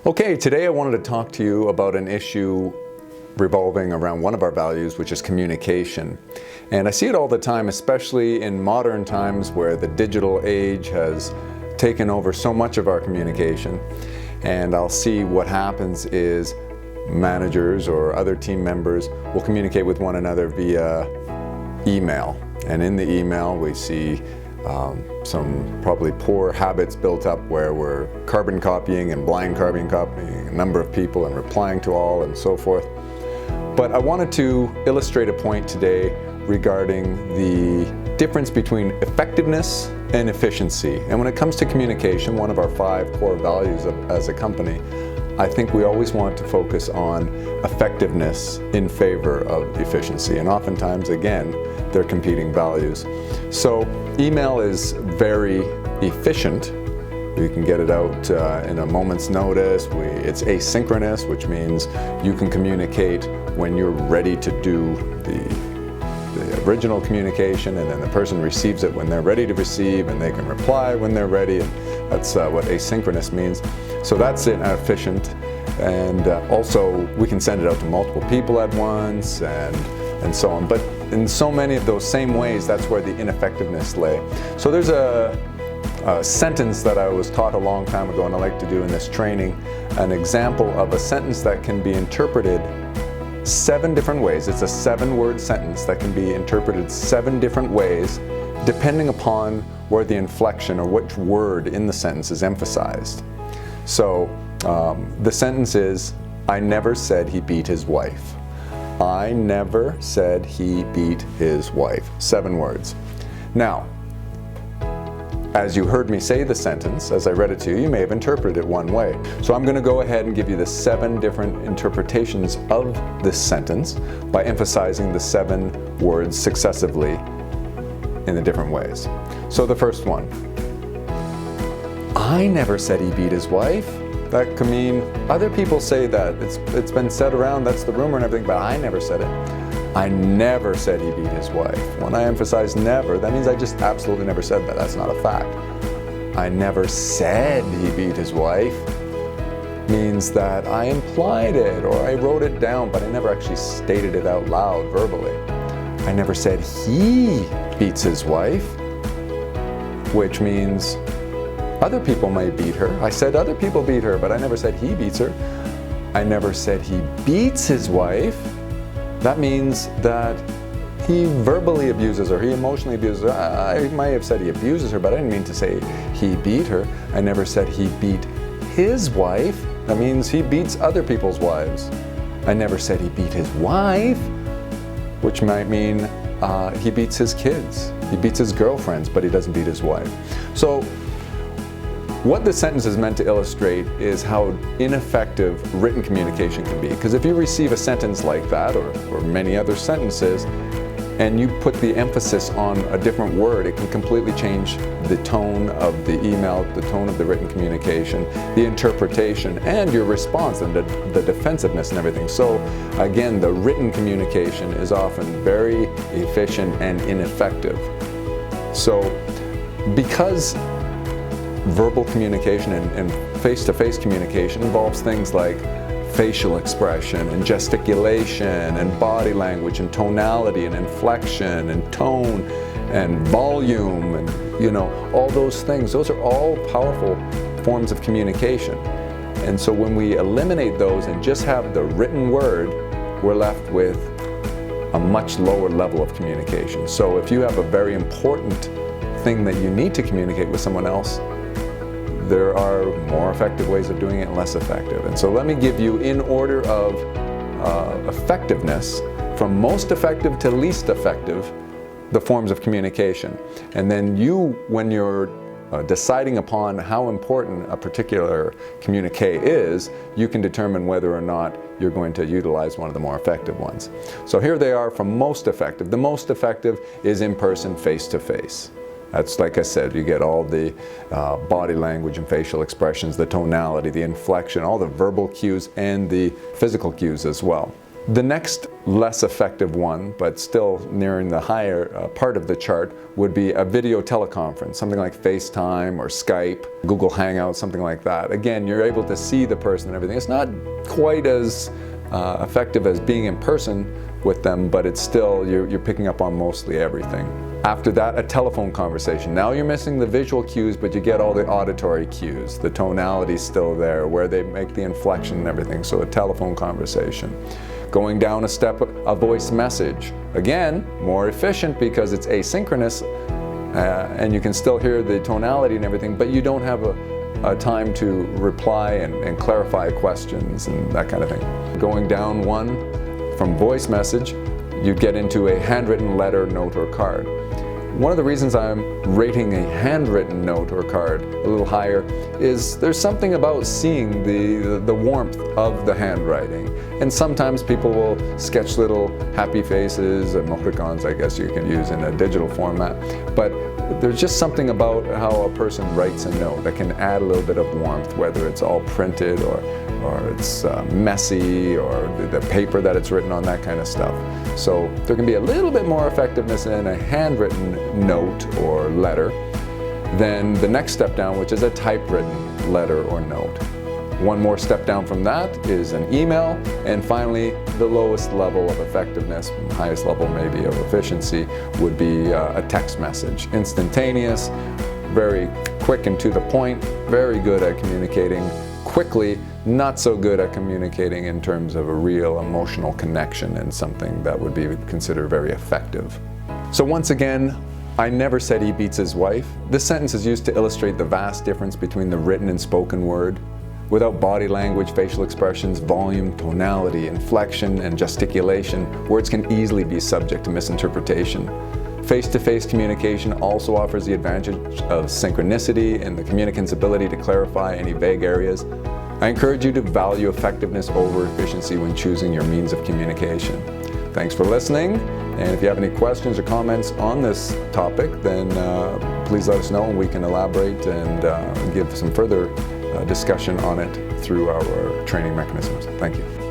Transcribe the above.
Okay, today I wanted to talk to you about an issue revolving around one of our values, which is communication. And I see it all the time, especially in modern times where the digital age has taken over so much of our communication. And I'll see what happens is managers or other team members will communicate with one another via email. And in the email we see some probably poor habits built up where we're carbon copying and blind carbon copying a number of people and replying to all and so forth. But I wanted to illustrate a point today regarding the difference between effectiveness and efficiency. And when it comes to communication, one of our 5 core values as a company, I think we always want to focus on effectiveness in favor of efficiency. And oftentimes, again, they're competing values. So email is very efficient. You can get it out in a moment's notice. It's asynchronous, which means you can communicate when you're ready to do the original communication, and then the person receives it when they're ready to receive, and they can reply when they're ready. And that's what asynchronous means. So that's efficient. And also we can send it out to multiple people at once and so on. But in so many of those same ways, that's where the ineffectiveness lay. So there's a sentence that I was taught a long time ago, and I like to do in this training, an example of a sentence that can be interpreted 7 different ways. It's a 7-word sentence that can be interpreted 7 different ways depending upon where the inflection or which word in the sentence is emphasized. So the sentence is, I never said he beat his wife. I never said he beat his wife. 7 words. Now, as you heard me say the sentence, as I read it to you, you may have interpreted it one way. So I'm going to go ahead and give you the 7 different interpretations of this sentence by emphasizing the 7 words successively in the different ways. So the first one, I never said he beat his wife. That could mean other people say that. It's been said around, that's the rumor and everything, but I never said it. I never said he beat his wife. When I emphasize never, that means I just absolutely never said that. That's not a fact. I never said he beat his wife means that I implied it or I wrote it down, but I never actually stated it out loud verbally. I never said he beats his wife, which means other people may beat her. I said other people beat her, but I never said he beats her. I never said he beats his wife. That means that he verbally abuses her, he emotionally abuses her. I might have said he abuses her, but I didn't mean to say he beat her. I never said he beat his wife. That means he beats other people's wives. I never said he beat his wife, which might mean he beats his kids. He beats his girlfriends, but he doesn't beat his wife. So what this sentence is meant to illustrate is how ineffective written communication can be. Because if you receive a sentence like that, or many other sentences, and you put the emphasis on a different word, it can completely change the tone of the email, the tone of the written communication, the interpretation, and your response, and the defensiveness and everything. So again, the written communication is often very efficient and ineffective. So because verbal communication and face-to-face communication involves things like facial expression and gesticulation and body language and tonality and inflection and tone and volume and all those things. Those are all powerful forms of communication. And so when we eliminate those and just have the written word, we're left with a much lower level of communication. So if you have a very important thing that you need to communicate with someone else, there are more effective ways of doing it and less effective. And so let me give you, in order of effectiveness, from most effective to least effective, the forms of communication. And then you, when you're deciding upon how important a particular communique is, you can determine whether or not you're going to utilize one of the more effective ones. So here they are from most effective. The most effective is in person, face-to-face. That's, like I said, you get all the body language and facial expressions, the tonality, the inflection, all the verbal cues and the physical cues as well. The next less effective one, but still nearing the higher part of the chart, would be a video teleconference, something like FaceTime or Skype, Google Hangouts, something like that. Again, you're able to see the person and everything. It's not quite as effective as being in person with them, but it's still, you're picking up on mostly everything. After that, a telephone conversation. Now you're missing the visual cues, but you get all the auditory cues. The tonality's still there, where they make the inflection and everything, so a telephone conversation. Going down a step, a voice message. Again, more efficient because it's asynchronous, and you can still hear the tonality and everything, but you don't have a time to reply and clarify questions and that kind of thing. Going down one from voice message, you get into a handwritten letter, note, or card. One of the reasons I'm rating a handwritten note or card a little higher is there's something about seeing the warmth of the handwriting. And sometimes people will sketch little happy faces, emoticons I guess you can use in a digital format. But there's just something about how a person writes a note that can add a little bit of warmth, whether it's all printed or it's messy, or the paper that it's written on, that kind of stuff. So there can be a little bit more effectiveness in a handwritten note or letter than the next step down, which is a typewritten letter or note. One more step down from that is an email, and finally the lowest level of effectiveness, highest level maybe of efficiency, would be a text message. Instantaneous, very quick and to the point, very good at communicating quickly, not so good at communicating in terms of a real emotional connection and something that would be considered very effective. So once again, I never said he beats his wife. This sentence is used to illustrate the vast difference between the written and spoken word. Without body language, facial expressions, volume, tonality, inflection, and gesticulation, words can easily be subject to misinterpretation. Face-to-face communication also offers the advantage of synchronicity and the communicant's ability to clarify any vague areas. I encourage you to value effectiveness over efficiency when choosing your means of communication. Thanks for listening, and if you have any questions or comments on this topic, then please let us know and we can elaborate and give some further discussion on it through our training mechanisms. Thank you.